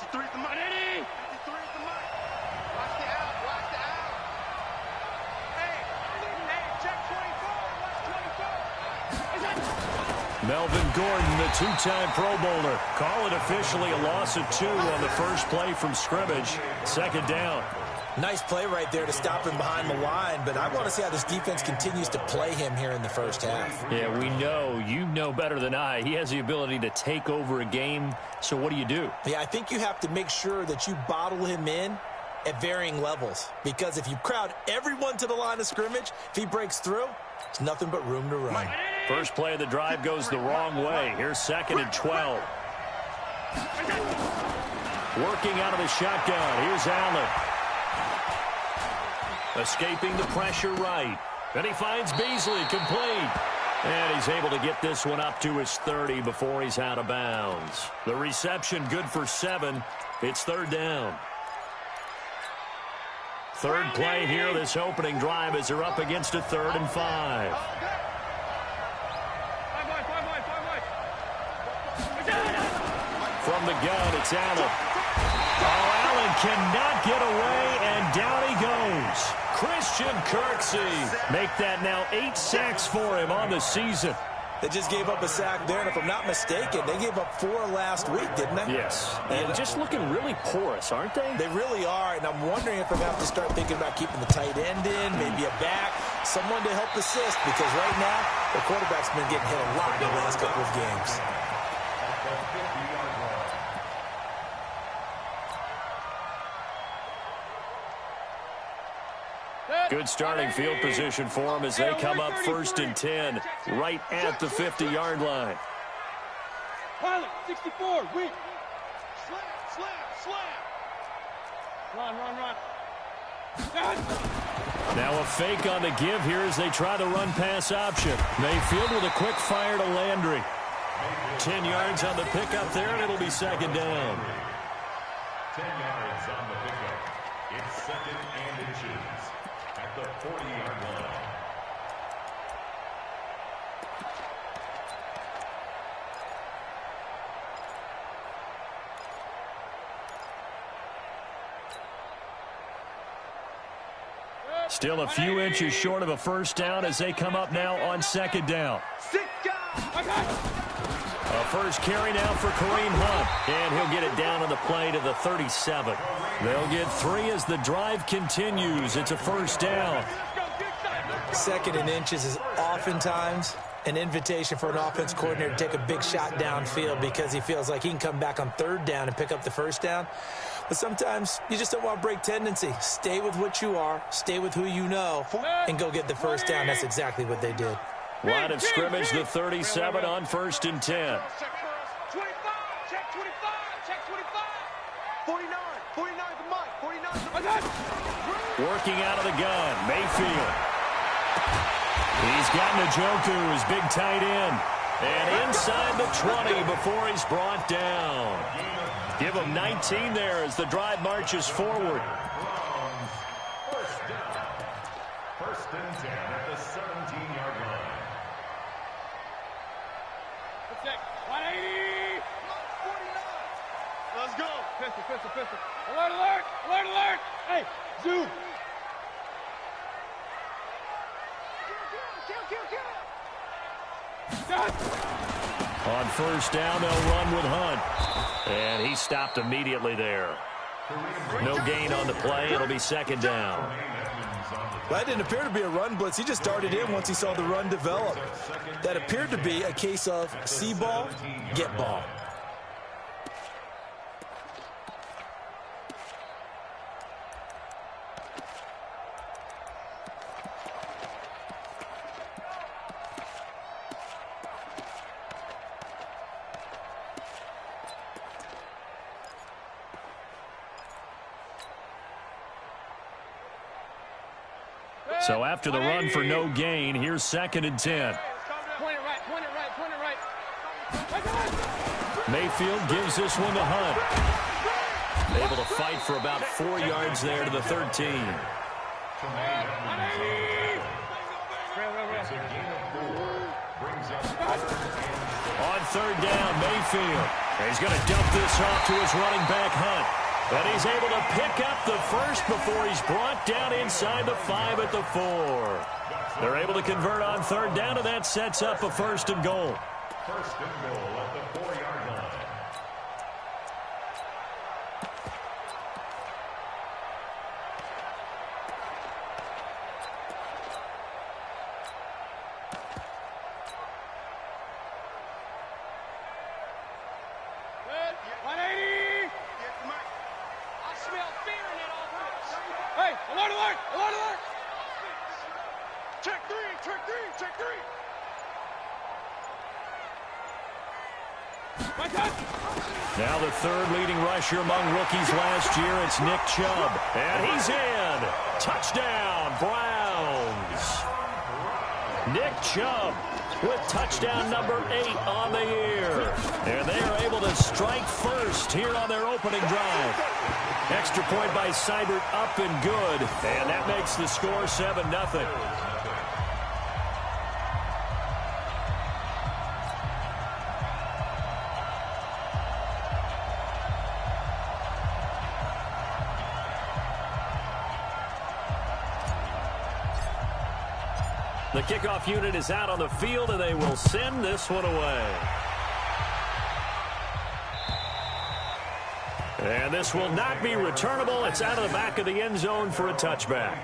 53 at the mic. 53 at the mic. Watch the out. Watch the out. Hey, check 24. Watch 24. Melvin Gordon, the two-time Pro Bowler. Call it officially a loss of 2 on the first play from scrimmage. Second down. Nice play right there to stop him behind the line, but I want to see how this defense continues to play him here in the first half. Yeah, we know. You know better than I. He has the ability to take over a game, so what do you do? Yeah, I think you have to make sure that you bottle him in at varying levels, because if you crowd everyone to the line of scrimmage, if he breaks through, it's nothing but room to run. First play of the drive goes the wrong way. Here's 2nd and 12. Working out of the shotgun. Here's Allen. Escaping the pressure right. Then he finds Beasley, complete. And he's able to get this one up to his 30 before he's out of bounds. The reception good for 7. It's 3rd down. Third play here, this opening drive, as they're up against a 3rd and 5. From the gun, it's Allen. Oh, Allen cannot get away, and down he goes. Christian Kirksey. Make that now 8 sacks for him on the season. They just gave up a sack there, and if I'm not mistaken, they gave up 4 last week, didn't they? Yes. And just looking really porous, aren't they? They really are, and I'm wondering if I'm going to have to start thinking about keeping the tight end in, maybe a back, someone to help assist, because right now, the quarterback's been getting hit a lot in the last couple of games. Good starting field position for them as they come up 1st and 10, right at the 50-yard line. Pilot, 64, weak. Slam. Run. Now a fake on the give here as they try the run-pass option. Mayfield with a quick fire to Landry. 10 yards on the pickup there, and it'll be 2nd down. 10 yards on the pickup. It's 2nd and inches at the 40-yard line. Still a few inches short of a first down as they come up now on 2nd down. A first carry now for Kareem Hunt, and he'll get it down on the play to the 37. They'll get 3 as the drive continues. It's a first down. 2nd and inches is oftentimes an invitation for an offense coordinator to take a big shot downfield because he feels like he can come back on 3rd down and pick up the first down. But sometimes you just don't want to break tendency. Stay with what you are, stay with who you know, and go get the first down. That's exactly what they did. Line of scrimmage, the 37 on 1st and 10. Check 25. 49 the mic. 49. Working out of the gun, Mayfield. He's got Njoku, his big tight end. And inside the 20 before he's brought down. Give him 19 there as the drive marches forward. First and 10 at the 17-yard line. 180. 49. Let's go. Pistol. Alert. Hey, zoom. On first down, they'll run with Hunt. And he stopped immediately there. No gain on the play. It'll be 2nd down. That didn't appear to be a run blitz. He just started in once he saw the run develop. That appeared to be a case of see ball, get ball. So after the run for no gain, here's 2nd and 10. Point it right. Mayfield gives this one to Hunt. Able to fight for about 4 yards there to the 13. On 3rd down, Mayfield. He's going to dump this off to his running back, Hunt. And he's able to pick up the first before he's brought down inside the 5 at the 4. They're able to convert on third down, and that sets up a 1st and goal. 1st and goal at the 4-yard line. Good. 180. Get the mic. I smell fear in that offense. Hey, alert, alert, alert, alert. Check 3, check 3, check 3. Now the 3rd leading rusher among rookies last year, it's Nick Chubb. And he's in. Touchdown, Browns. Nick Chubb with touchdown number 8 on the year. And they are able to strike first here on their opening drive. Extra point by Seibert, up and good. And that makes the score 7-0. The kickoff unit is out on the field, and they will send this one away. And this will not be returnable. It's out of the back of the end zone for a touchback.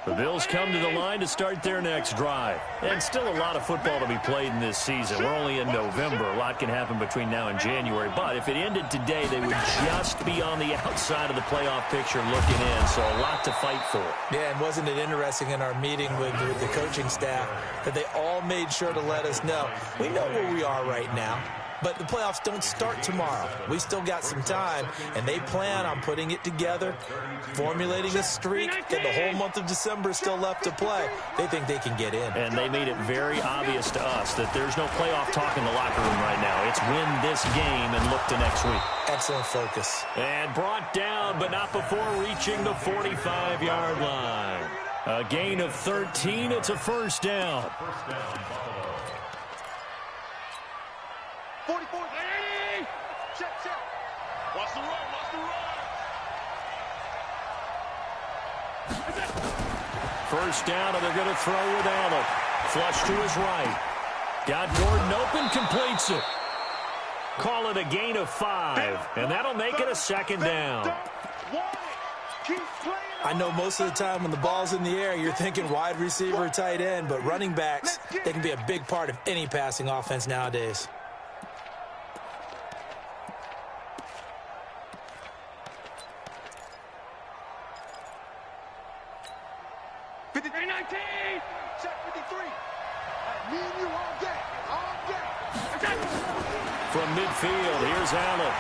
The Bills come to the line to start their next drive. And still a lot of football to be played in this season. We're only in November. A lot can happen between now and January. But if it ended today, they would just be on the outside of the playoff picture looking in. So a lot to fight for. Yeah, and wasn't it interesting in our meeting with the coaching staff that they all made sure to let us know, we know where we are right now. But the playoffs don't start tomorrow. We still got some time, and they plan on putting it together, formulating a streak, and the whole month of December is still left to play. They think they can get in. And they made it very obvious to us that there's no playoff talk in the locker room right now. It's win this game and look to next week. Excellent focus. And brought down, but not before reaching the 45-yard line. A gain of 13. It's a 1st down. 44. Hey! Check, check. Watch the run, watch the run. 1st down, and they're going to throw with Allen. Flush to his right. Got Gordon open, completes it. Call it a gain of 5, and that'll make it a 2nd down. I know most of the time when the ball's in the air, you're thinking wide receiver or tight end, but running backs, they can be a big part of any passing offense nowadays. From midfield, here's Allen.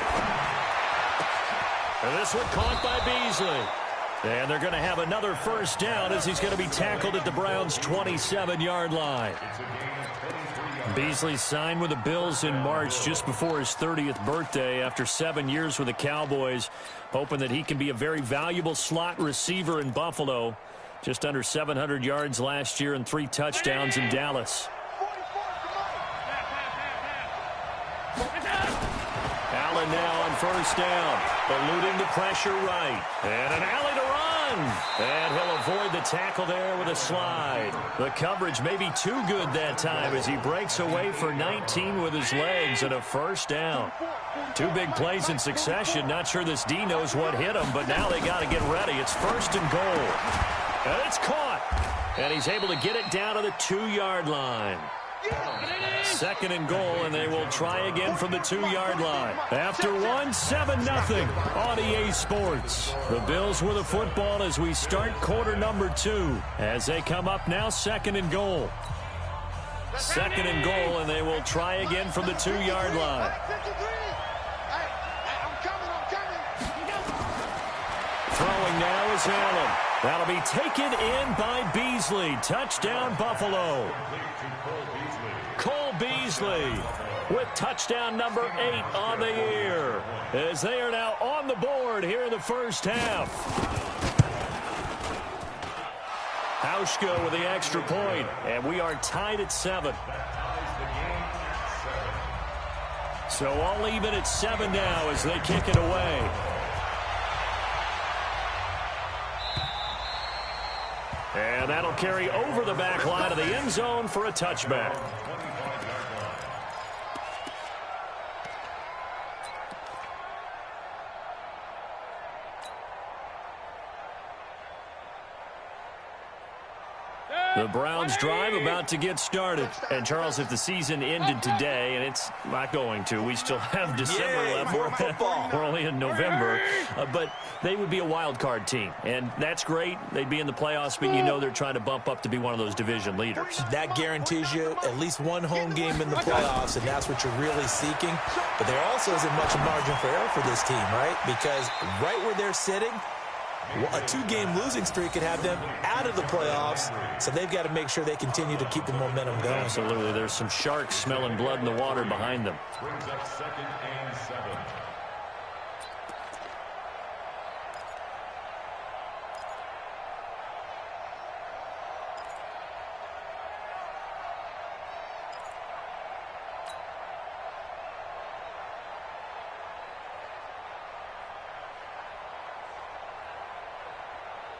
And this one caught by Beasley. And they're going to have another 1st down as he's going to be tackled at the Browns' 27-yard line. Beasley signed with the Bills in March just before his 30th birthday after 7 years with the Cowboys, hoping that he can be a very valuable slot receiver in Buffalo. Just under 700 yards last year and 3 touchdowns in Dallas. Allen now on 1st down, eluding the pressure right. And an alley to run. And he'll avoid the tackle there with a slide. The coverage may be too good that time as he breaks away for 19 with his legs and a 1st down. 2 big plays in succession. Not sure this D knows what hit him, but now they got to get ready. It's 1st and goal. And it's caught. And he's able to get it down to the 2-yard line. 2nd and goal, and they will try again from the 2-yard line. After 7-0 on EA Sports. The Bills with the football as we start quarter number 2. As they come up now, 2nd and goal. 2nd and goal, and they will try again from the 2-yard line. Throwing now is Allen. That'll be taken in by Beasley. Touchdown, Buffalo. Cole Beasley with touchdown number 8 on the year as they are now on the board here in the 1st half. Hauschka with the extra point, and we are tied at 7. So all even at 7 now as they kick it away. And that'll carry over the back line of the end zone for a touchback. The Browns drive about to get started. And, Charles, if the season ended today, and it's not going to, we still have December left. More football. We're only in November. But they would be a wild card team. And that's great. They'd be in the playoffs, but you know they're trying to bump up to be one of those division leaders. That guarantees you at least one home game in the playoffs, and that's what you're really seeking. But there also isn't much margin for error for this team, right? Because right where they're sitting, a 2-game losing streak could have them out of the playoffs, so they've got to make sure they continue to keep the momentum going. Absolutely. There's some sharks smelling blood in the water behind them. Brings up 2nd and 7.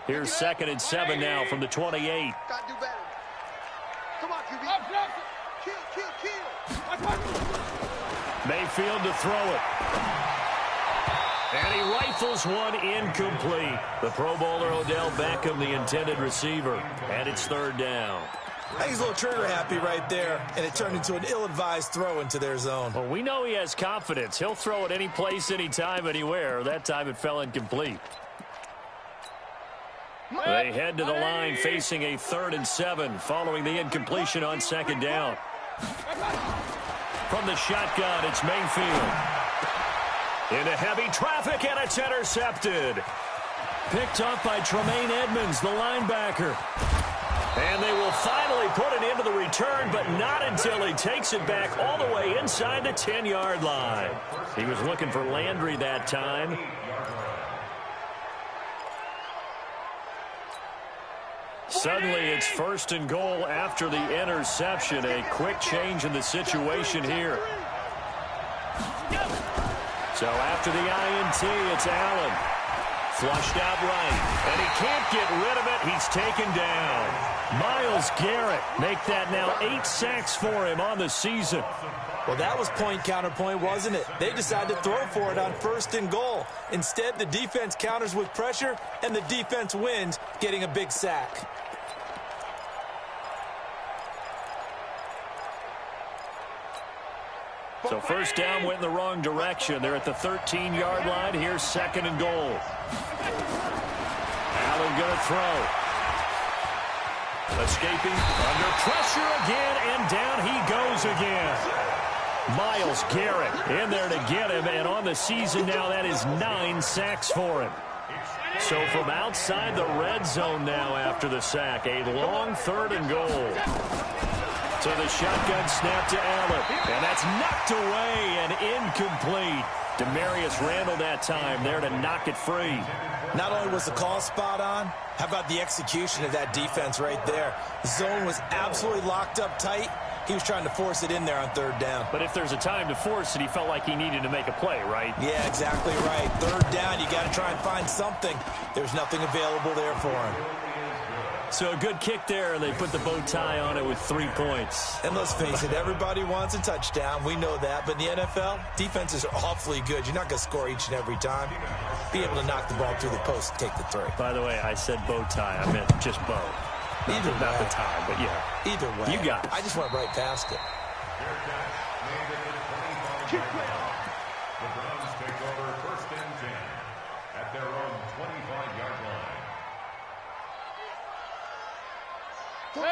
Here's 2nd and 7 now from the 28. Gotta do better. Come on, QB. Kill. Mayfield to throw it. And he rifles one incomplete. The Pro Bowler Odell Beckham, the intended receiver. And it's 3rd down. I think he's a little trigger happy right there, and it turned into an ill-advised throw into their zone. Well, we know he has confidence. He'll throw it any place, anytime, anywhere. That time it fell incomplete. They head to the line facing a 3rd and 7 following the incompletion on 2nd down. From the shotgun, it's Mayfield. Into heavy traffic, and it's intercepted. Picked up by Tremaine Edmonds, the linebacker. And they will finally put it into the return, but not until he takes it back all the way inside the 10-yard line. He was looking for Landry that time. Suddenly, it's 1st and goal after the interception. A quick change in the situation here. So after the INT, it's Allen. Flushed out right, and he can't get rid of it. He's taken down. Myles Garrett make that now 8 sacks for him on the season. Well, that was point counterpoint, wasn't it? They decided to throw for it on 1st and goal. Instead, the defense counters with pressure, and the defense wins, getting a big sack. So 1st down went in the wrong direction. They're at the 13-yard line. Here's 2nd and goal. Allen going to throw. Escaping under pressure again, and down he goes again. Myles Garrett in there to get him, and on the season now, that is 9 sacks for him. So from outside the red zone now after the sack, a long 3rd and goal. So the shotgun snap to Allen, and that's knocked away and incomplete. Demarius Randall that time there to knock it free. Not only was the call spot on, how about the execution of that defense right there? The zone was absolutely locked up tight. He was trying to force it in there on 3rd down. But if there's a time to force it, he felt like he needed to make a play, right? Yeah, exactly right. 3rd down, you got to try and find something. There's nothing available there for him. So a good kick there, and they put the bow tie on it with 3 points. And let's face it, everybody wants a touchdown. We know that. But in the NFL, defenses are awfully good. You're not going to score each and every time. Be able to knock the ball through the post and take the 3. By the way, I said bow tie. I meant just bow. Either way. Not the tie, but yeah. Either way. You got it. I just went right past it. The Browns take over 1st and 10 at their own 25-yard line.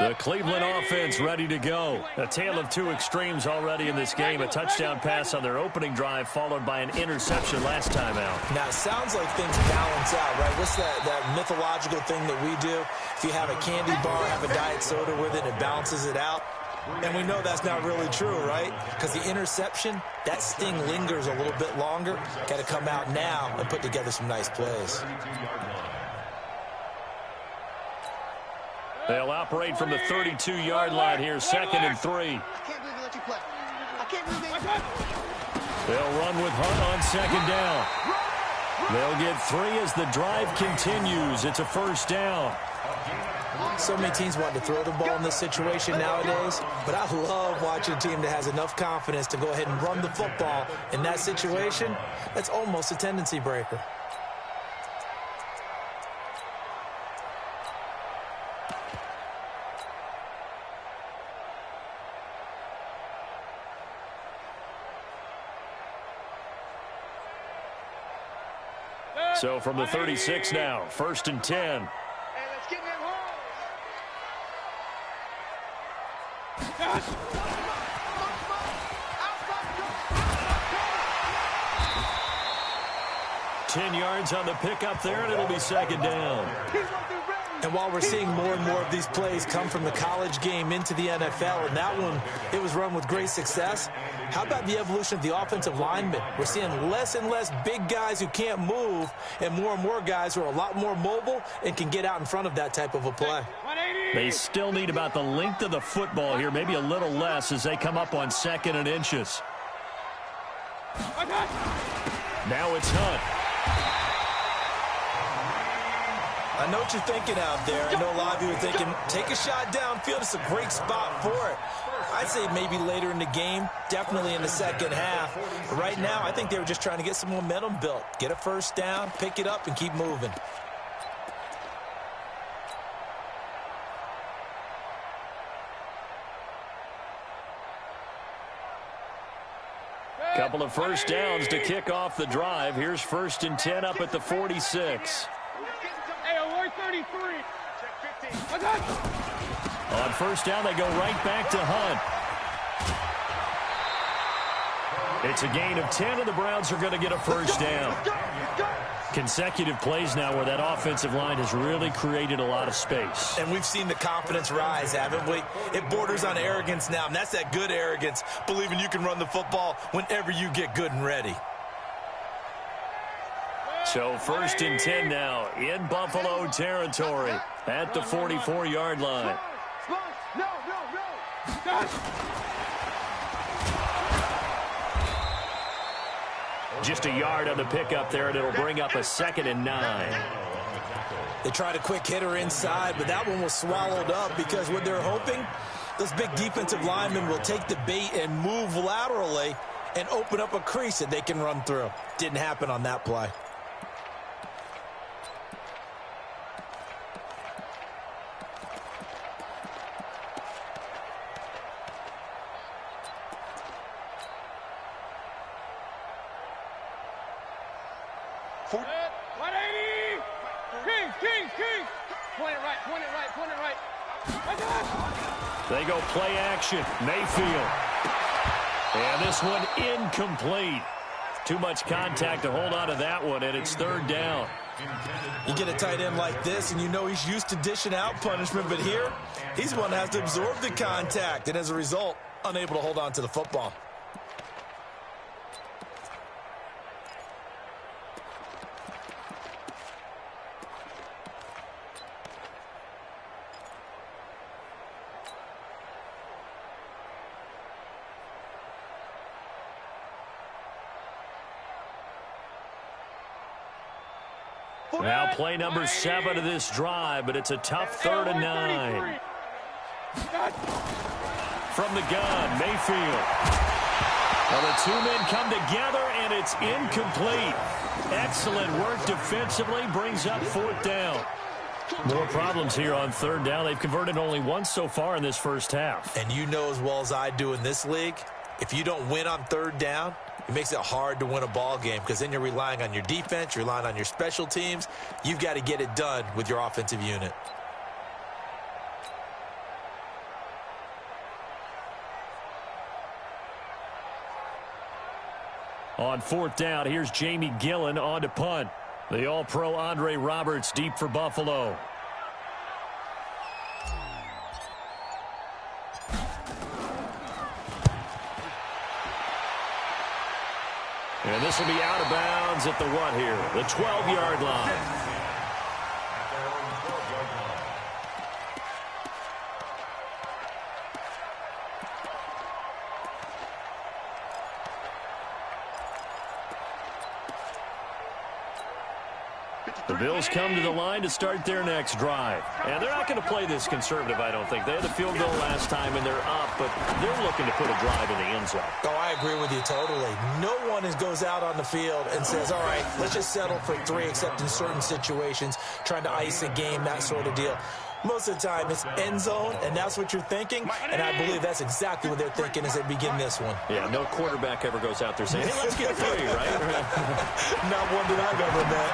The Cleveland offense ready to go. A tale of 2 extremes already in this game. A touchdown pass on their opening drive followed by an interception last time out. Now, it sounds like things balance out, right? What's that mythological thing that we do? If you have a candy bar, have a diet soda with it, it balances it out. And we know that's not really true, right? Because the interception, that sting lingers a little bit longer. Got to come out now and put together some nice plays. They'll operate from the 32-yard line here, 2nd and 3. I can't believe they let you play. I can't believe they... They'll run with Hunt on 2nd down. They'll get 3 as the drive continues. It's a 1st down. So many teams want to throw the ball in this situation nowadays, but I love watching a team that has enough confidence to go ahead and run the football in that situation. That's almost a tendency breaker. So from the 36 now, 1st and 10. Hey, let's get in that hole. 10 yards on the pickup there, and it'll be 2nd down. And while we're seeing more and more of these plays come from the college game into the NFL, and that one, it was run with great success, how about the evolution of the offensive linemen? We're seeing less and less big guys who can't move and more guys who are a lot more mobile and can get out in front of that type of a play. They still need about the length of the football here, maybe a little less as they come up on 2nd and inches. Now it's Hunt. I know what you're thinking out there. I know a lot of you are thinking, take a shot downfield. It's a great spot for it. I'd say maybe later in the game, definitely in the second half. But right now, I think they were just trying to get some momentum built. Get a 1st down, pick it up, and keep moving. Couple of 1st downs to kick off the drive. Here's 1st and 10 up at the 46. Hey, award 33. Check 15. On 1st down, they go right back to Hunt. It's a gain of 10, and the Browns are going to get a 1st down. Consecutive plays now where that offensive line has really created a lot of space. And we've seen the confidence rise, haven't we? It borders on arrogance now, and that's that good arrogance, believing you can run the football whenever you get good and ready. So 1st and 10 now in Buffalo territory at the 44-yard line. Just a yard on the pickup there, and it'll bring up a 2nd and 9. They tried a quick hitter inside, but that one was swallowed up because what they're hoping, those big defensive linemen will take the bait and move laterally and open up a crease that they can run through. Didn't happen on that play. They go play action. Mayfield. And this one incomplete. Too much contact to hold on to that one, and it's 3rd down. You get a tight end like this, and you know he's used to dishing out punishment, but here, he's one that has to absorb the contact, and as a result, unable to hold on to the football. Now play number 7 of this drive, but it's a tough 3rd and 9. From the gun, Mayfield. Well, the 2 men come together, and it's incomplete. Excellent work defensively, brings up 4th down. More problems here on 3rd down. They've converted only once so far in this 1st half. And you know as well as I do in this league, if you don't win on 3rd down, it makes it hard to win a ball game because then you're relying on your defense, you're relying on your special teams. You've got to get it done with your offensive unit. On 4th down, here's Jamie Gillen on to punt. The All-Pro Andre Roberts deep for Buffalo. And this will be out of bounds at the what here? The 12-yard line. The Bills come to the line to start their next drive. And they're not going to play this conservative, I don't think. They had the field goal last time, and they're up, but they're looking to put a drive in the end zone. Oh, I agree with you totally. No one goes out on the field and says, all right, let's just settle for 3, except in certain situations, trying to ice a game, that sort of deal. Most of the time, it's end zone, and that's what you're thinking, and I believe that's exactly what they're thinking as they begin this one. Yeah, no quarterback ever goes out there saying, hey, let's get 3, right? Not one that I've ever met.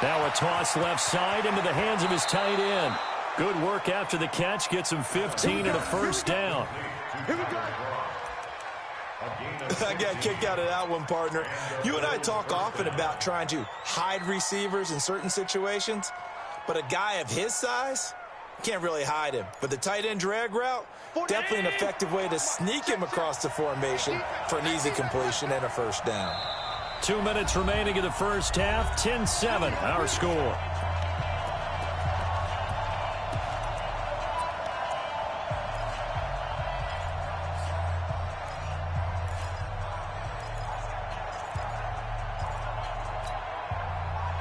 Now a toss left side into the hands of his tight end. Good work after the catch, gets him 15 and a first down. I got kicked out of that one, partner. You and I talk often about trying to hide receivers in certain situations, but a guy of his size can't really hide him. But the tight end drag route, definitely an effective way to sneak him across the formation for an easy completion and a first down. 2 minutes remaining in the first half, 10-7, our score.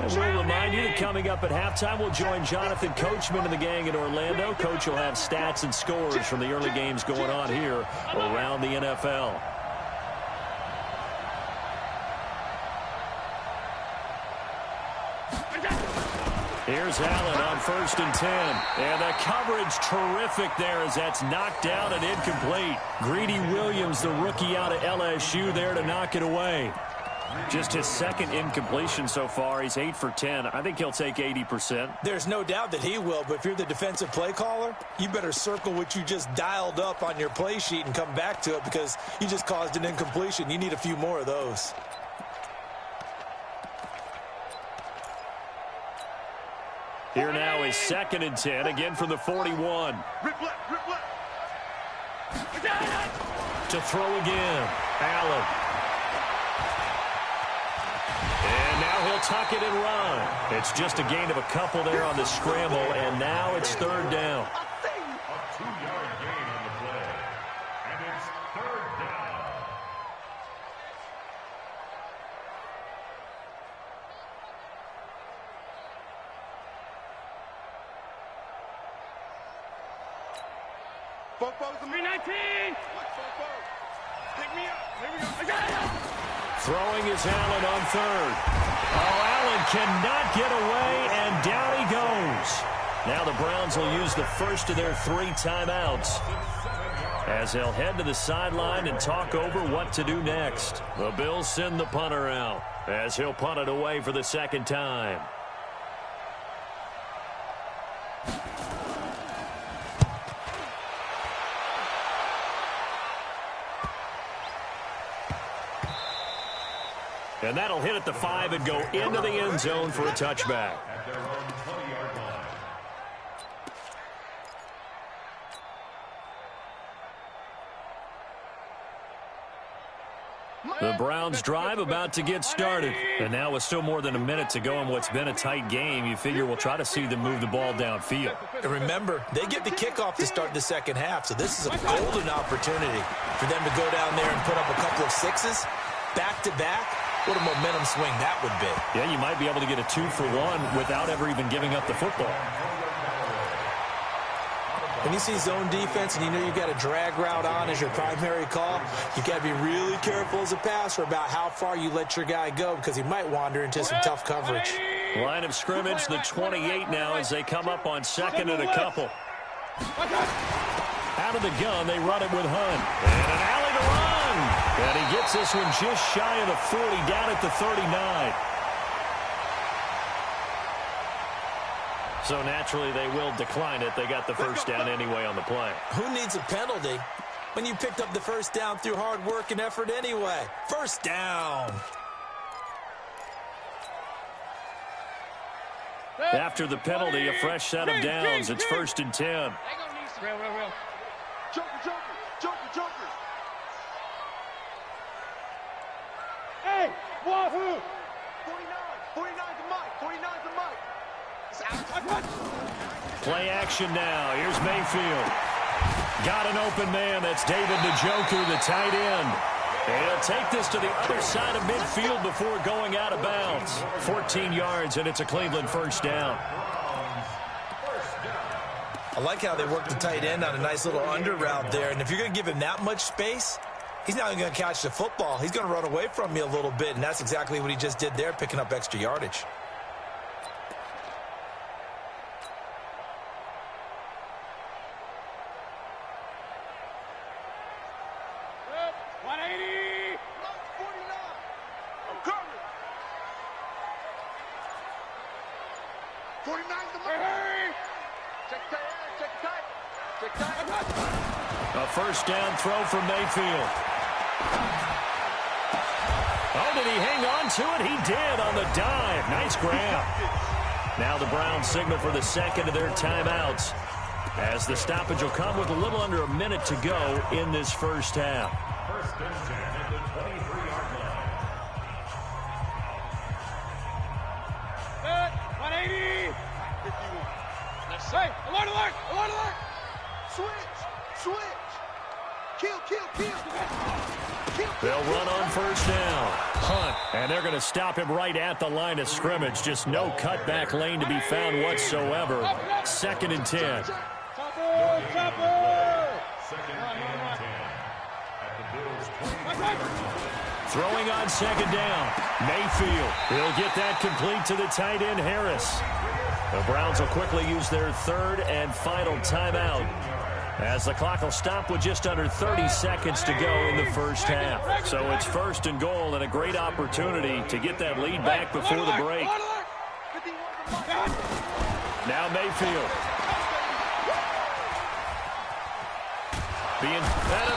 We'll remind you that coming up at halftime, we'll join Jonathan Coachman and the gang in Orlando. Coach will have stats and scores from the early games going on here around the NFL. Here's Allen on 1st and 10. And the coverage terrific there as that's knocked down and incomplete. Greedy Williams, the rookie out of LSU, there to knock it away. Just his second incompletion so far. He's 8 for 10. I think he'll take 80%. There's no doubt that he will, but if you're the defensive play caller, you better circle what you just dialed up on your play sheet and come back to it because you just caused an incompletion. You need a few more of those. Here now is 2nd and 10, again from the 41. To throw again, Allen. And now he'll tuck it and run. It's just a gain of a couple there on the scramble, and now it's 3rd down. A 2-yard gain on the play. And it's 3rd down. Football's 319. Pick me up. Here we go. I got it. Throwing is Allen on 3rd. Oh, Allen cannot get away, and down he goes. Now the Browns will use the first of their 3 timeouts as they'll head to the sideline and talk over what to do next. The Bills send the punter out as he'll punt it away for the 2nd time. And that'll hit at the 5 and go into the end zone for a touchback. At their own 20-yard line. The Browns drive about to get started. And now with still more than a minute to go in what's been a tight game, you figure we'll try to see them move the ball downfield. And remember, they get the kickoff to start the 2nd half, so this is a golden opportunity for them to go down there and put up a couple of 6s back-to-back. What a momentum swing that would be. Yeah, you might be able to get a 2-for-1 without ever even giving up the football. When you see zone defense and you know you've got a drag route on as your primary call, you've got to be really careful as a passer about how far you let your guy go because he might wander into some tough coverage. Line of scrimmage, the 28 now as they come up on 2nd and a couple. Out of the gun, they run it with Hunt. And an alley to run. And he gets this one just shy of the 40, down at the 39. So naturally, they will decline it. They got the first down anyway on the play. Who needs a penalty when you picked up the first down through hard work and effort anyway? First down. After the penalty, a fresh set of downs. It's 1st and 10. Real. Joker. Hey, wahoo! 49 to Mike. 49 to Mike. Play action now. Here's Mayfield. Got an open man. That's David Njoku, the tight end. And he'll take this to the other side of midfield before going out of bounds. 14 yards, and it's a Cleveland first down. I like how they work the tight end on a nice little under route there. And if you're going to give him that much space, he's not going to catch the football. He's going to run away from you a little bit, and that's exactly what he just did there, picking up extra yardage. A first down throw from Mayfield. Oh, did he hang on to it? He did on the dive. Nice grab. Now the Browns signal for the second of their timeouts, as the stoppage will come with a little under a minute to go in this first half. First and 10 at the 23-yard line. 180. 51. Hey, alert, alert, alert, alert. Switch. Kill. They'll run on first down. Hunt, and they're going to stop him right at the line of scrimmage. Just no cutback lane to be found whatsoever. Second and 10. Second and 10 at the Bills' 20. Throwing on second down. Mayfield. He'll get that complete to the tight end, Harris. The Browns will quickly use their third and final timeout, as the clock will stop with just under 30 seconds to go in the first half. So it's first and goal, and a great opportunity to get that lead back before the break. Now Mayfield. And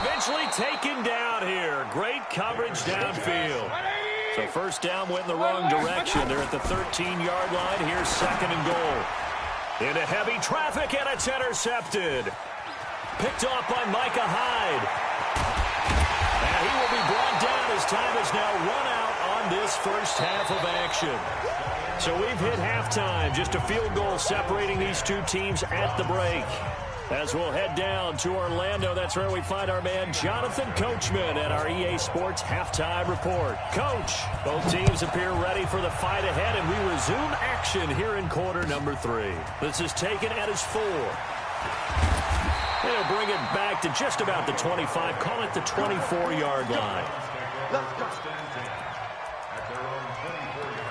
eventually taken down here. Great coverage downfield. So first down went in the wrong direction. They're at the 13-yard line. Here's second and goal. Into heavy traffic, and it's intercepted. Picked off by Micah Hyde. And he will be brought down as time is now run out on this first half of action. So we've hit halftime. Just a field goal separating these two teams at the break. As we'll head down to Orlando, that's where we find our man Jonathan Coachman at our EA Sports Halftime Report. Coach, both teams appear ready for the fight ahead, and we resume action here in quarter number 3. This is taken at his 4. They'll bring it back to just about the 25, call it the 24-yard line. Let's go. First and 10 at their own 24-yard line.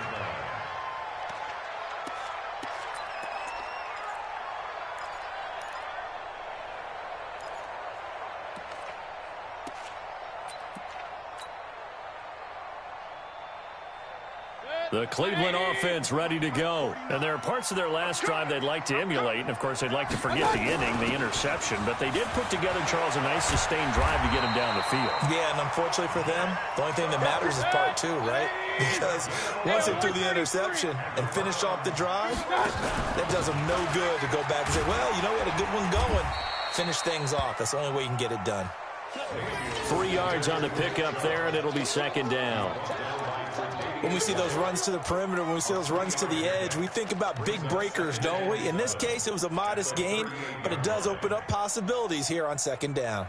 The Cleveland offense ready to go. And there are parts of their last drive they'd like to emulate. And, of course, they'd like to forget the inning, the interception. But they did put together, Charles, a nice sustained drive to get him down the field. Yeah, and unfortunately for them, the only thing that matters is part 2, right? Because once they threw the interception and finished off the drive, that does them no good to go back and say, well, you know, we had a good one going. Finish things off. That's the only way you can get it done. 3 yards on the pickup there, and it'll be second down. When we see those runs to the perimeter, when we see those runs to the edge, we think about big breakers, don't we? In this case, it was a modest gain, but it does open up possibilities here on second down.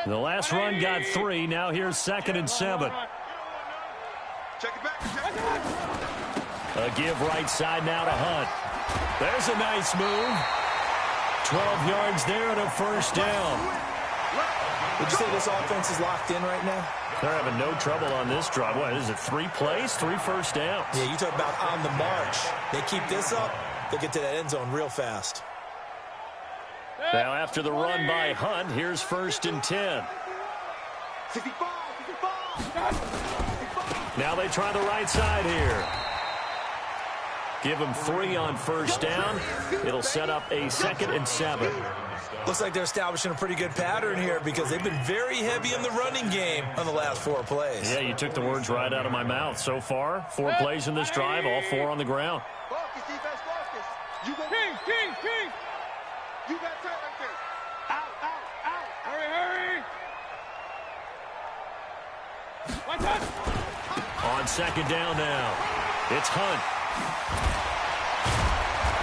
The last run got 3. Now here's second and 7. Check it back. A give right side now to Hunt. There's a nice move. 12 yards there and a first down. Would you say this offense is locked in right now? They're having no trouble on this drive. What is it, 3 plays, 3 first downs? Yeah, you talk about on the march. They keep this up, they'll get to that end zone real fast. Now after the run by Hunt, here's first and 10. 65. Now they try the right side here. Give them 3 on first down. It'll set up a second and 7. Looks like they're establishing a pretty good pattern here because they've been very heavy in the running game on the last 4 plays. Yeah, you took the words right out of my mouth. So far, 4 plays in this drive, all 4 on the ground. Focus, defense, focus. You go. King. You got time right there. Out. Hurry. Watch out. On second down now, it's Hunt.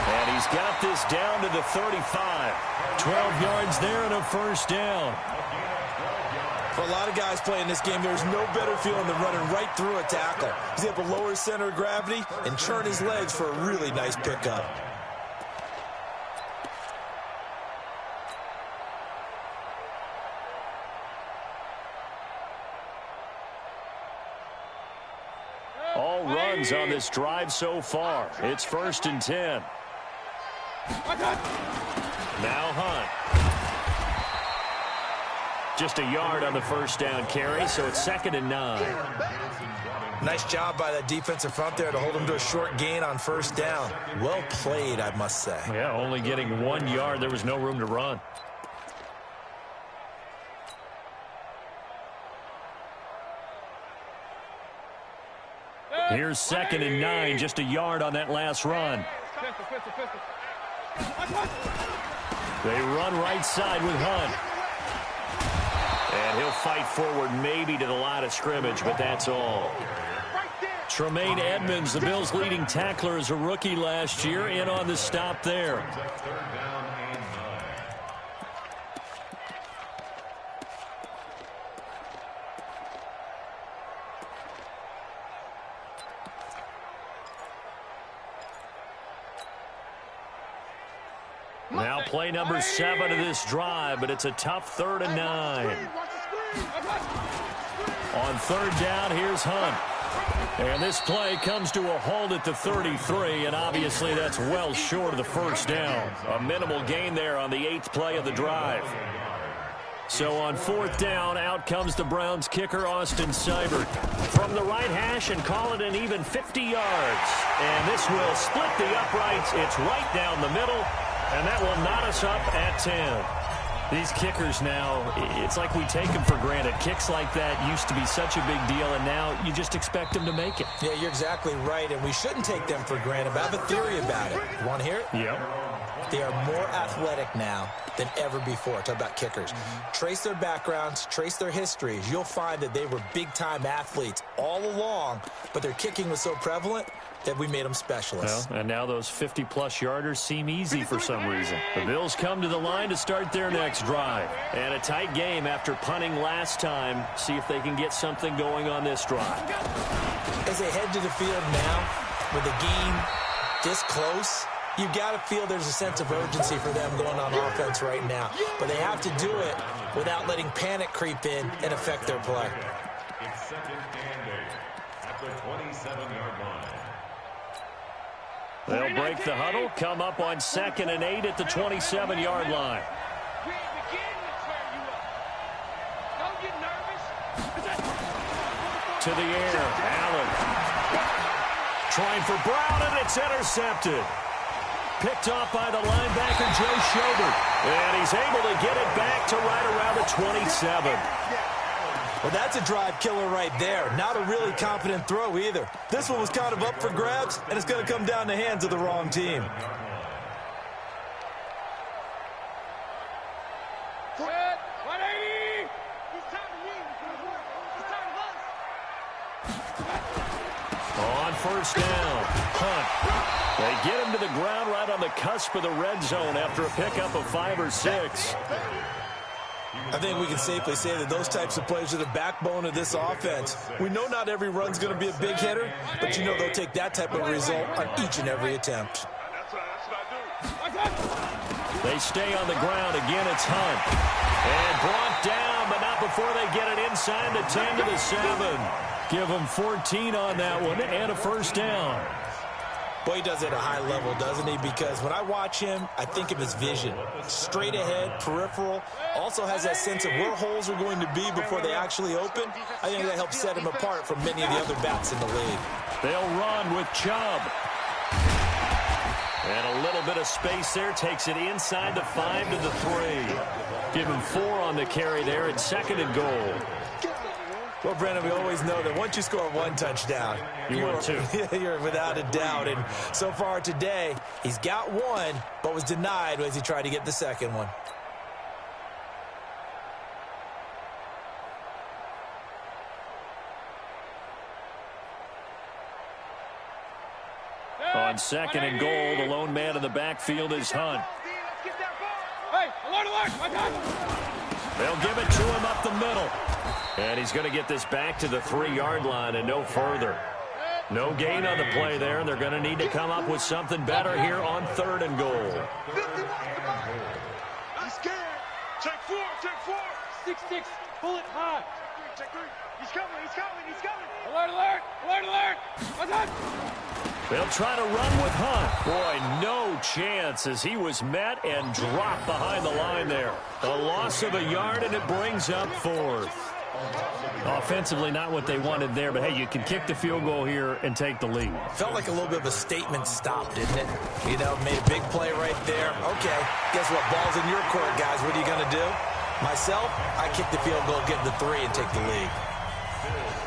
And And he's got this down to the 35. 12 yards there and a first down. For a lot of guys playing this game, there's no better feeling than running right through a tackle. He's able to lower his center of gravity and churn his legs for a really nice pickup. All runs on this drive so far. It's 1st and 10. Now Hunt. Just a yard on the first down carry, so it's 2nd and 9. Nice job by that defensive front there to hold him to a short gain on first down. Well played, I must say. Yeah, only getting 1 yard. There was no room to run. Here's 2nd and 9, just a yard on that last run. They run right side with Hunt. And he'll fight forward maybe to the line of scrimmage, but that's all. Tremaine Edmonds, the Bills' leading tackler as a rookie last year, in on the stop there. Now play number 7 of this drive, but it's a tough 3rd and 9. On 3rd down, here's Hunt. And this play comes to a halt at the 33, and obviously that's well short of the first down. A minimal gain there on the 8th play of the drive. So on 4th down, out comes the Browns kicker, Austin Seibert. From the right hash and call it an even 50 yards. And this will split the uprights. It's right down the middle. And that will knot us up at 10. These kickers now, it's like we take them for granted. Kicks like that used to be such a big deal, and now you just expect them to make it. Yeah, you're exactly right, and we shouldn't take them for granted, but I have a theory about it. You want to hear it? Yep. They are more athletic now than ever before. Talk about kickers. Trace their backgrounds, trace their histories. You'll find that they were big-time athletes all along, but their kicking was so prevalent that we made them specialists. Well, and now those 50-plus yarders seem easy for some reason. The Bills come to the line to start their next drive. And a tight game after punting last time. See if they can get something going on this drive. As they head to the field now, with the game this close, you've got to feel there's a sense of urgency for them going on offense right now. But they have to do it without letting panic creep in and affect their play. It's 2nd and 8 at the 27-yard line. They'll break the huddle, come up on 2nd and 8 at the 27-yard line. To the air, Allen. Trying for Brown, and it's intercepted. Picked off by the linebacker, Joe Schobert. And he's able to get it back to right around the 27. Well, that's a drive killer right there. Not a really confident throw either. This one was kind of up for grabs, and it's going to come down the hands of the wrong team. Good. 180. On 1st down, Hunt. They get him to the ground right on the cusp of the red zone after a pickup of 5 or 6. I think we can safely say that those types of plays are the backbone of this offense. We know not every run's going to be a big hitter, but you know they'll take that type of result on each and every attempt. They stay on the ground. Again, it's Hunt. And brought down, but not before they get it inside the 10 to the 7. Give them 14 on that one and a first down. Boy, he does it at a high level, doesn't he? Because when I watch him, I think of his vision. Straight ahead, peripheral. Also has that sense of where holes are going to be before they actually open. I think that helps set him apart from many of the other backs in the league. They'll run with Chubb. And a little bit of space there. Takes it inside the 5 to the 3. Give him 4 on the carry there. It's 2nd and goal. Well, Brandon, we always know that once you score 1 touchdown, want 2. You're without a doubt. And so far today, he's got 1, but was denied as he tried to get the second one. On On second and goal, the lone man in the backfield is Hunt. Hey, alert, alert, my God. They'll give it to him up the middle. And he's going to get this back to the 3-yard line and no further. No gain on the play there, and they're going to need to come up with something better here on 3rd and goal. He's scared. Check 4, check 4. 6-6, pull it high. Check 3. He's coming, he's coming, he's coming. Alert, alert, alert, alert. What's up? They'll try to run with Hunt. Boy, no chance as he was met and dropped behind the line there. A loss of a yard, and it brings up 4th. Offensively, not what they wanted there, but hey, you can kick the field goal here and take the lead. Felt like a little bit of a statement stop, didn't it? You know, made a big play right there. Okay, guess what? Ball's in your court, guys. What are you going to do? Myself, I kick the field goal, get the 3, and take the lead.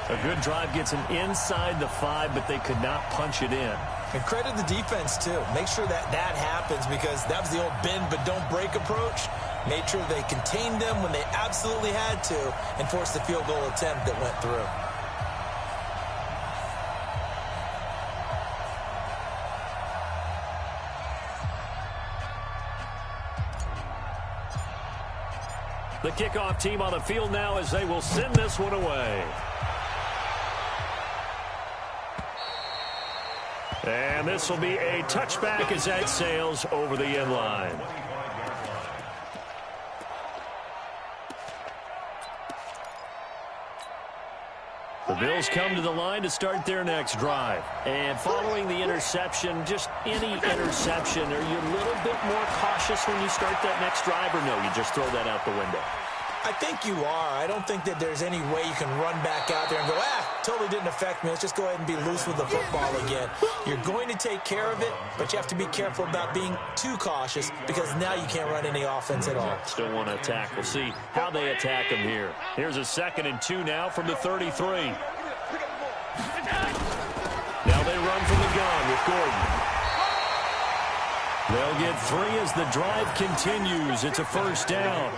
A good drive gets them inside the 5, but they could not punch it in. And credit the defense, too. Make sure that happens because that was the old bend but don't break approach. Made sure they contained them when they absolutely had to and forced the field goal attempt that went through. The kickoff team on the field now as they will send this one away. And this will be a touchback as that sails over the end line. The Bills come to the line to start their next drive. And following the interception, just any interception, are you a little bit more cautious when you start that next drive, or no, you just throw that out the window? I think you are. I don't think that there's any way you can run back out there and go, totally didn't affect me. Let's just go ahead and be loose with the football again. You're going to take care of it, but you have to be careful about being too cautious because now you can't run any offense at all. Still want to attack. We'll see how they attack them here. Here's a 2nd and 2 now from the 33. Now they run from the gun with Gordon. They'll get 3 as the drive continues. It's a 1st down.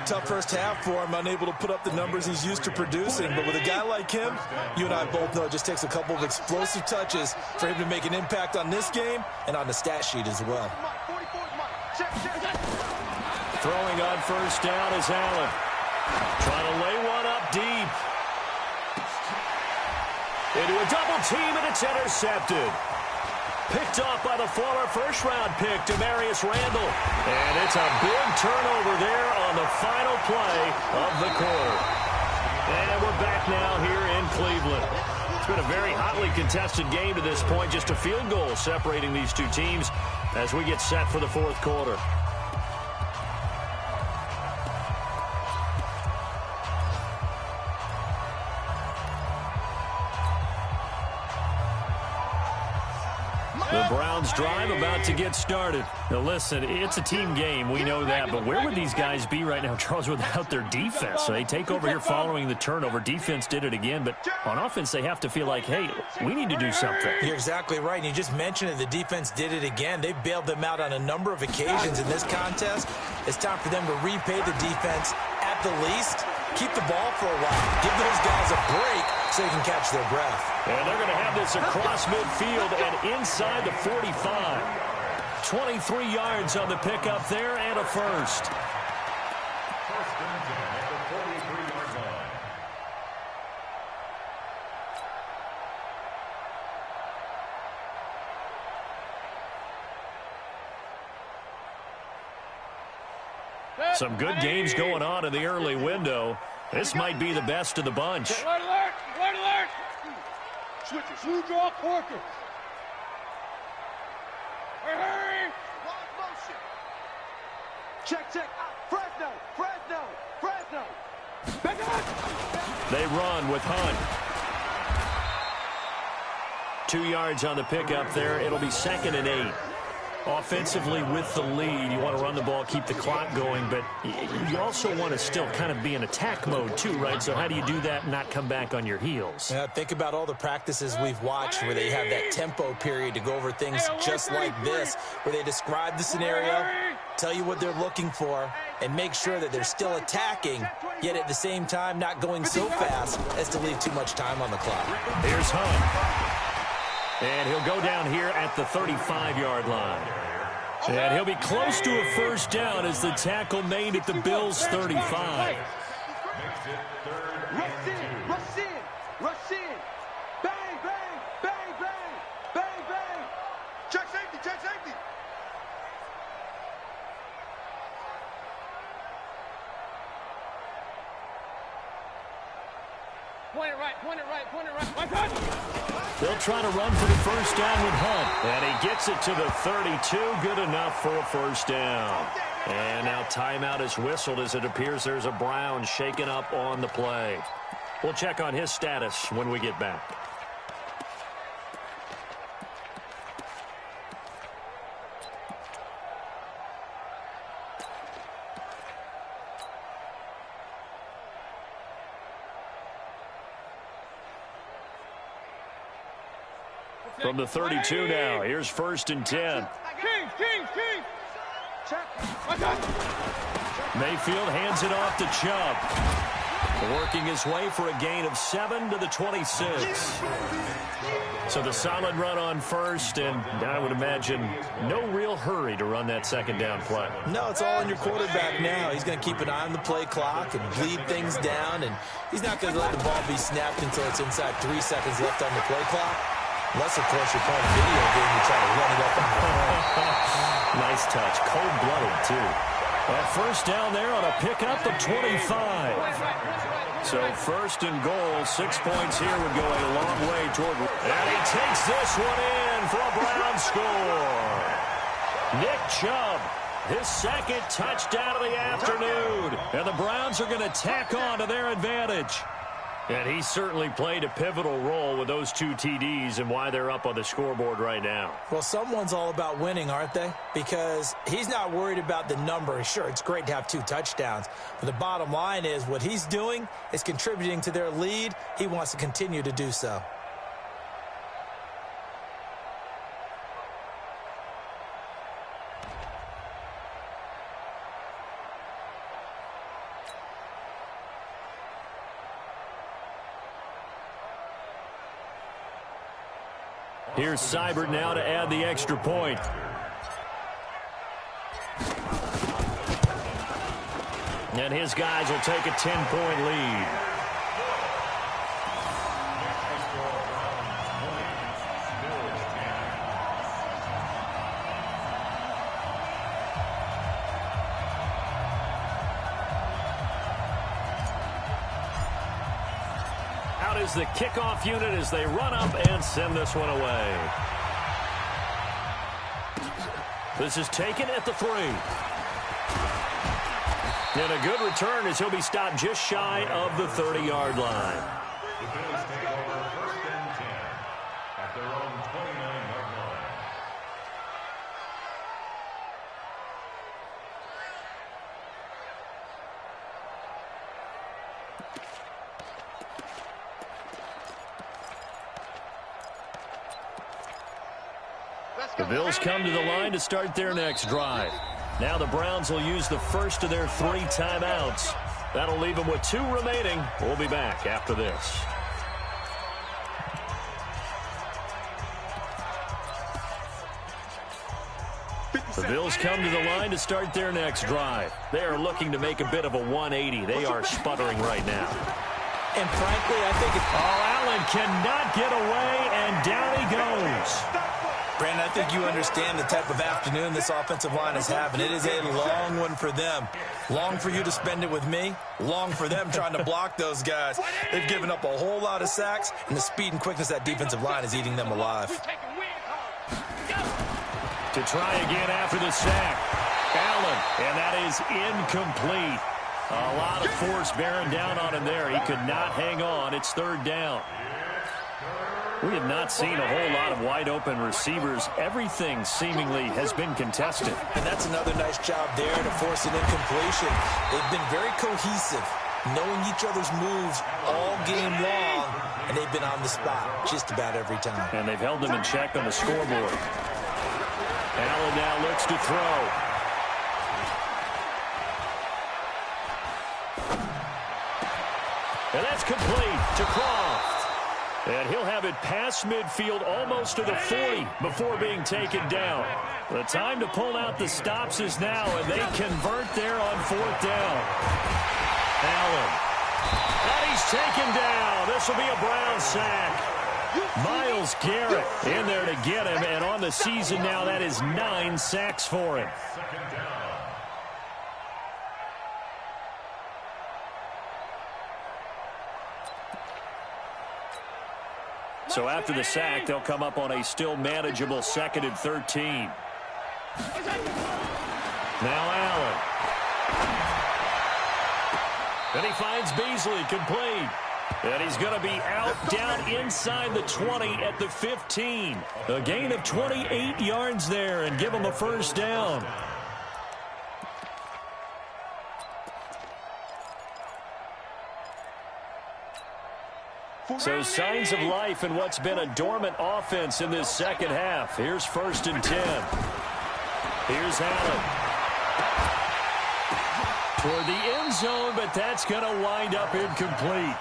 Tough first half for him, unable to put up the numbers he's used to producing. But with a guy like him, you and I both know it just takes a couple of explosive touches for him to make an impact on this game and on the stat sheet as well. Throwing on 1st down is Allen. Trying to lay one up deep. Into a double team, and it's intercepted. Picked off by the former first-round pick, Demarius Randall. And it's a big turnover there on the final play of the quarter. And we're back now here in Cleveland. It's been a very hotly contested game to this point. Just a field goal separating these two teams as we get set for the 4th quarter. The Browns drive about to get started. Now listen, it's a team game. We know that. But where would these guys be right now, Charles, without their defense? So they take over here following the turnover. Defense did it again. But on offense, they have to feel like, hey, we need to do something. You're exactly right. And you just mentioned it. The defense did it again. They bailed them out on a number of occasions in this contest. It's time for them to repay the defense at the least. Keep the ball for a while. Give those guys a break so they can catch their breath. And they're going to have this across midfield and inside the 45. 23 yards on the pickup there and a 1st. Some good games going on in the early window. This might be the best of the bunch. Alert, alert, alert, alert. Switches, who draw Corker? Hurry! Wide motion. Check, check. Fresno, Fresno, Fresno. Back on. They run with Hunt. 2 yards on the pickup there. It'll be 2nd and 8. Offensively with the lead, you want to run the ball, keep the clock going, but you also want to still kind of be in attack mode too, right? So how do you do that and not come back on your heels? Yeah, think about all the practices we've watched where they have that tempo period to go over things just like this, where they describe the scenario, tell you what they're looking for, and make sure that they're still attacking, yet at the same time not going so fast as to leave too much time on the clock. Here's Hunt. And he'll go down here at the 35-yard line. And he'll be close to a first down as the tackle made at the Bills' 35. Rush in. Bang, bang, bang, bang, bang, bang. Check safety, check safety. Point it right, point it right, point it right. One touch. They'll try to run for the first down with Hunt. And he gets it to the 32. Good enough for a first down. And now timeout is whistled as it appears there's a Brown shaken up on the play. We'll check on his status when we get back. From the 32 now, here's 1st and 10. King. Check. Mayfield hands it off to Chubb. Working his way for a gain of 7 to the 26. So the solid run on first, and I would imagine no real hurry to run that second down play. No, it's all on your quarterback now. He's going to keep an eye on the play clock and bleed things down, and he's not going to let the ball be snapped until it's inside 3 seconds left on the play clock. Unless, of course, you're playing a video game, you try to run it up on the phone. Nice touch. Cold-blooded, too. That first down there on a pickup of 25. So 1st and goal, 6 points here would go a long way toward. And he takes this one in for a Brown score. Nick Chubb, his 2nd touchdown of the afternoon. And the Browns are going to tack on to their advantage. And he certainly played a pivotal role with those 2 TDs and why they're up on the scoreboard right now. Well, someone's all about winning, aren't they? Because he's not worried about the number. Sure, it's great to have 2 touchdowns. But the bottom line is what he's doing is contributing to their lead. He wants to continue to do so. Here's Seibert now to add the extra point. And his guys will take a 10-point lead. Out is the kickoff unit as they run up and send this one away. This is taken at the 3. And a good return as he'll be stopped just shy of the 30-yard line. The Bills take over 1st and 10 at their own 29-yard line. The Bills come to the line to start their next drive. Now the Browns will use the first of their 3 timeouts. That'll leave them with 2 remaining. We'll be back after this. The Bills come to the line to start their next drive. They are looking to make a bit of a 180. They are sputtering right now. And frankly, I think Allen cannot get away, and down he goes. Brandon, I think you understand the type of afternoon this offensive line is having. It is a long one for them. Long for you to spend it with me. Long for them trying to block those guys. They've given up a whole lot of sacks, and the speed and quickness of that defensive line is eating them alive. To try again after the sack. Allen, and that is incomplete. A lot of force bearing down on him there. He could not hang on. It's 3rd down. We have not seen a whole lot of wide-open receivers. Everything seemingly has been contested. And that's another nice job there to force an incompletion. They've been very cohesive, knowing each other's moves all game long, and they've been on the spot just about every time. And they've held them in check on the scoreboard. Allen now looks to throw. And that's complete to Croft. And he'll have it past midfield almost to the 40 before being taken down. The time to pull out the stops is now, and they convert there on 4th down. Allen. And he's taken down. This will be a Brown sack. Myles Garrett in there to get him, and on the season now, that is 9 sacks for him. So after the sack, they'll come up on a still manageable 2nd and 13. Now Allen. And he finds Beasley complete. And he's going to be out down inside the 20 at the 15. A gain of 28 yards there and give him a 1st down. So signs of life in what's been a dormant offense in this 2nd half. Here's 1st and 10. Here's Allen. Toward the end zone, but that's going to wind up incomplete.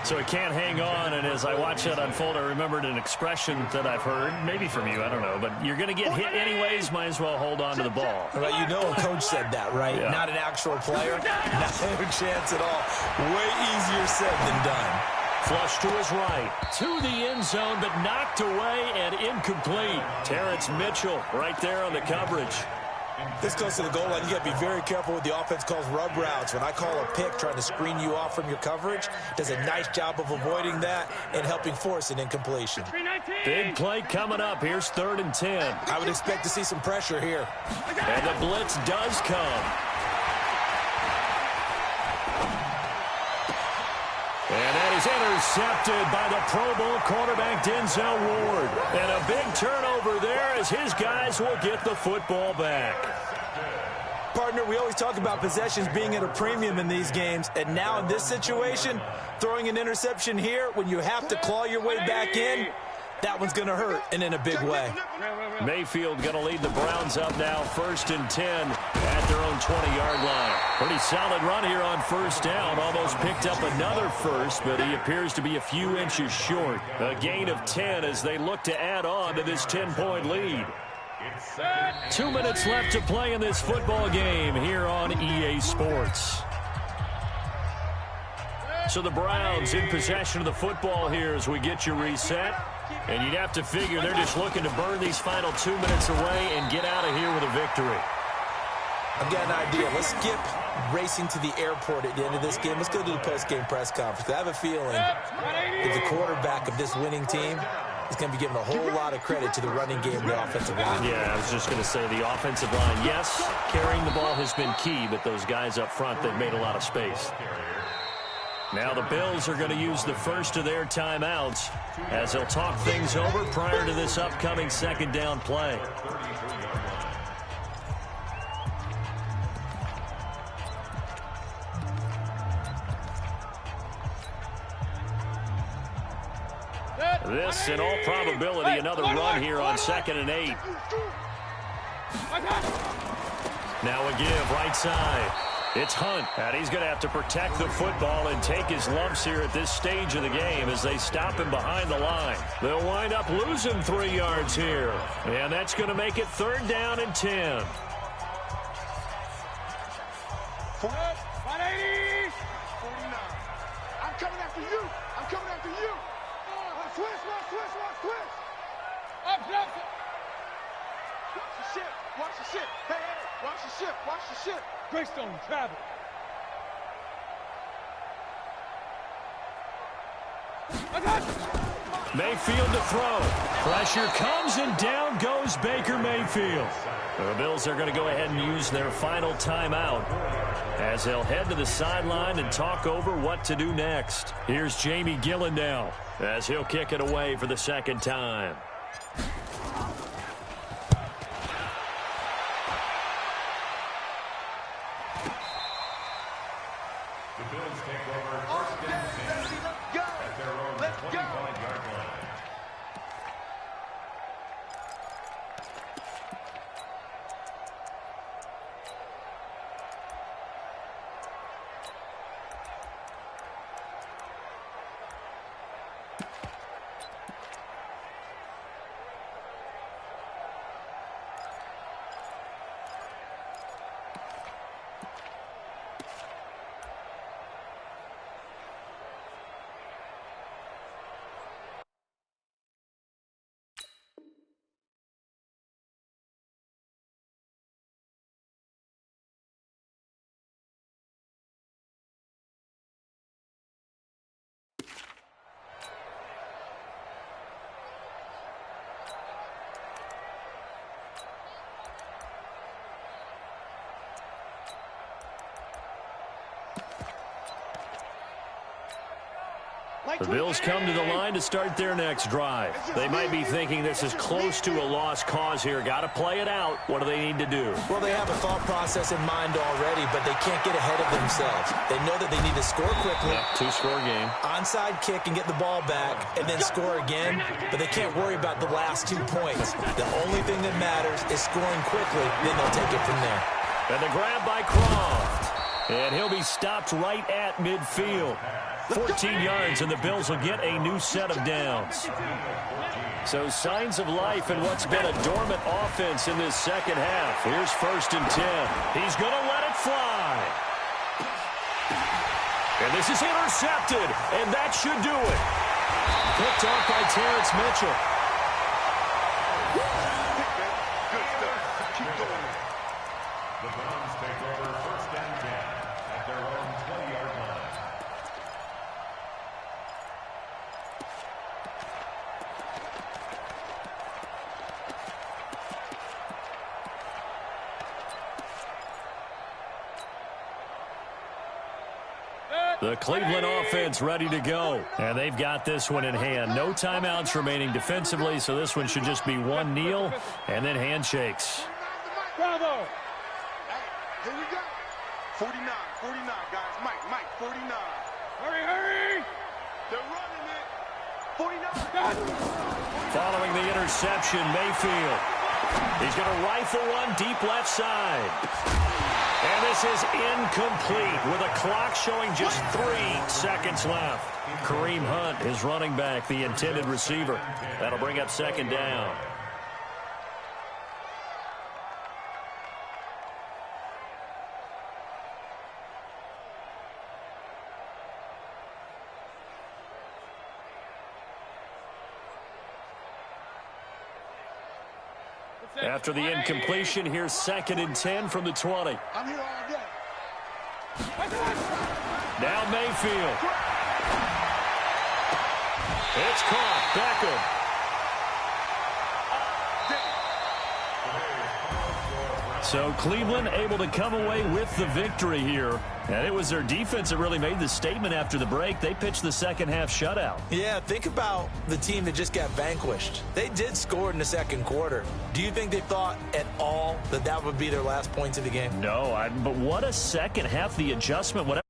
So he can't hang on, and as I watch that unfold, I remembered an expression that I've heard, maybe from you, I don't know, but you're going to get hit anyways, might as well hold on to the ball. Well, you know a coach said that, right? Yeah. Not an actual player. Not a chance at all. Way easier said than done. Flush to his right, to the end zone, but knocked away and incomplete. Terrence Mitchell right there on the coverage. This goes to the goal line. You got to be very careful with the offense calls rub routes. When I call a pick trying to screen you off from your coverage, does a nice job of avoiding that and helping force an incompletion. Big play coming up. Here's 3rd and 10. I would expect to see some pressure here. And the blitz does come. And that is intercepted by the Pro Bowl quarterback Denzel Ward. And a big turnover there as his guys will get the football back. Partner, we always talk about possessions being at a premium in these games. And now in this situation, throwing an interception here when you have to claw your way back in, that one's going to hurt, and in a big way. Mayfield going to lead the Browns up now, 1st and 10 at their own 20-yard line. Pretty solid run here on 1st down. Almost picked up another first, but he appears to be a few inches short. A gain of 10 as they look to add on to this 10-point lead. 2 minutes left to play in this football game here on EA Sports. So the Browns in possession of the football here as we get you reset. And you'd have to figure they're just looking to burn these final 2 minutes away and get out of here with a victory. I've got an idea. Let's skip racing to the airport at the end of this game. Let's go to the post-game press conference. I have a feeling that the quarterback of this winning team is going to be giving a whole lot of credit to the running game and the offensive line. Yeah, I was just going to say the offensive line, yes, carrying the ball has been key, but those guys up front, they've made a lot of space. Now the Bills are going to use the first of their timeouts as they'll talk things over prior to this upcoming 2nd down play. This, in all probability, another run here on 2nd and 8. Now a give right side. It's Hunt, and he's going to have to protect the football and take his lumps here at this stage of the game as they stop him behind the line. They'll wind up losing 3 yards here, and that's going to make it 3rd down and 10. 180. 49. I'm coming after you. I'm coming after you. Twist. Up. Watch the ship. Watch the ship. Hey. Watch the ship. Greystone, travel. Mayfield to throw. Pressure comes, and down goes Baker Mayfield. The Bills are going to go ahead and use their final timeout as they'll head to the sideline and talk over what to do next. Here's Jamie Gillen now as he'll kick it away for the 2nd time. The Bills take over 1st and 10 at their own 25-yard line. The Bills come to the line to start their next drive. They might be thinking this is close to a lost cause here. Got to play it out. What do they need to do? Well, they have a thought process in mind already, but they can't get ahead of themselves. They know that they need to score quickly. Yep, two-score game. Onside kick and get the ball back and then score again, but they can't worry about the last 2 points. The only thing that matters is scoring quickly, then they'll take it from there. And the grab by Croft. And he'll be stopped right at midfield. 14 yards, and the Bills will get a new set of downs. So signs of life in what's been a dormant offense in this second half. Here's 1st and 10. He's going to let it fly. And this is intercepted, and that should do it. Picked off by Terrence Mitchell. Good stuff. Keep going. The Browns take over 1st and 10 at their own 20-yard line. The Cleveland offense ready to go. And they've got this one in hand. No timeouts remaining defensively, so this one should just be one kneel and then handshakes. Bravo. Here we go. 49, guys. Mike, 49. Hurry. They're running it. 49. Following the interception, Mayfield. He's going to rifle one deep left side. And this is incomplete with a clock showing just 3 seconds left. Kareem Hunt is running back, the intended receiver. That'll bring up 2nd down. After the incompletion, here's 2nd and 10 from the 20. I'm here all day. Now Mayfield. It's caught. Beckham. So Cleveland able to come away with the victory here. And it was their defense that really made the statement after the break. They pitched the second half shutout. Yeah, think about the team that just got vanquished. They did score in the second quarter. Do you think they thought at all that that would be their last points of the game? No, but what a second half. The adjustment, whatever.